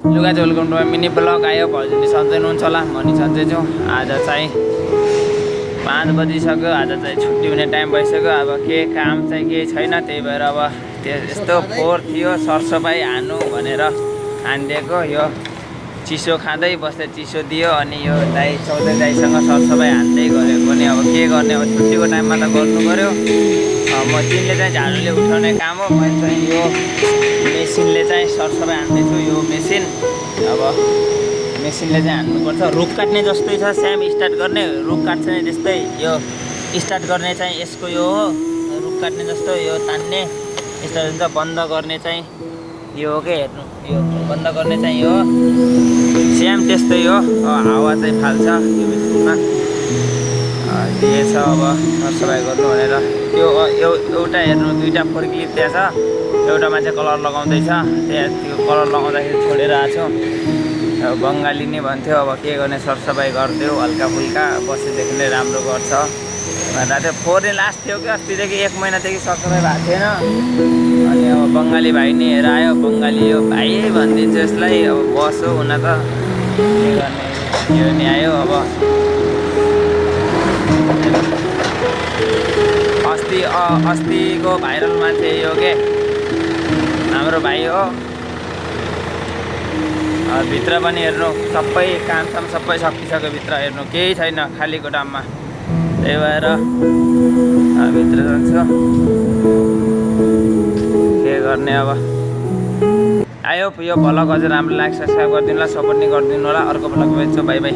लुगा झोलकुण्डमा mini blog आयो। भजिनी सन्चै हुनुहुन्छ होला, म नि सन्चै छु। आज चाहिँ 5 बजिसक्यो। आज चाहिँ छुट्टी हुने टाइम भइसक्यो। अब के काम चाहिँ केही छैन, त्यही भएर अब यस्तो फोहोर थियो, सरसफाइ हान्नु भनेर हानिदिएको। यो चिसो खाँदै बस्दै चिसो दियो, अनि यो दाइ चौधरी दाइसँग सरसफाइ हान्दै गरेको पनि अब के गर्ने, अब छुट्टीको टाइममा त गर्नु पऱ्यो। म तिनले चाहिँ झाडुले उठाउने काम हो, मैले चाहिँ यो मेसिनले चाहिँ सरसफाइ हान्दैछु। यो मेसिन अब मेसिनले चाहिँ हान्नुपर्छ। रुख काट्ने जस्तै छ, स्याम स्टार्ट गर्ने रुख काट्छ नि त्यस्तै। यो स्टार्ट गर्ने चाहिँ यसको यो हो, रुख काट्ने जस्तो यो तान्ने स्टार्ट हुन्छ। बन्द गर्ने चाहिँ यो हो के, हेर्नु यो बन्द गर्ने चाहिँ यो स्याम त्यस्तै हो। हावा चाहिँ फाल्छ यो मेसिनमा। के छ अब सरसफाइ गर्नु भनेर त्यो एउटा हेर्नु, 2टा फोर्कलिफ्ट त्यहाँ छ, एउटामा चाहिँ कलर लगाउँदैछ। त्यहाँ त्यो कलर लगाउँदाखेरि छोडेर आएको छु। अब बङ्गाली नै भन्थ्यो, अब के गर्ने, सरसफाइ गरिदियो हल्का फुल्का, बसेदेखि नै राम्रो गर्छ भनेर थियो। फोहोर नै लास्ट थियो कि अस्तिदेखि 1 महिनादेखि सरसफाइ भएको थिएन। अनि अब बङ्गाली भाइ नै हेर आयो। बङ्गाली यो भाइ भनिदिन्छु यसलाई, अब बस हो हुन त के गर्ने, यो नि आयो। अब अस्तिको भाइरल मान्छे यो के हाम्रो भाइ हो। भित्र पनि हेर्नु, सबै कामसाम सबै सकिसक्यो। भित्र हेर्नु केही छैन, खाली गोदाममा। त्यही भएर भित्र जान्छ, के गर्ने अब। आयो यो भ्लग अझै राम्रो लाग्छ, सब्सक्राइब गरिदिनु होला, सपोर्ट नि गरिदिनु होला। अर्को भ्लग भेट्छु, बाई बाई।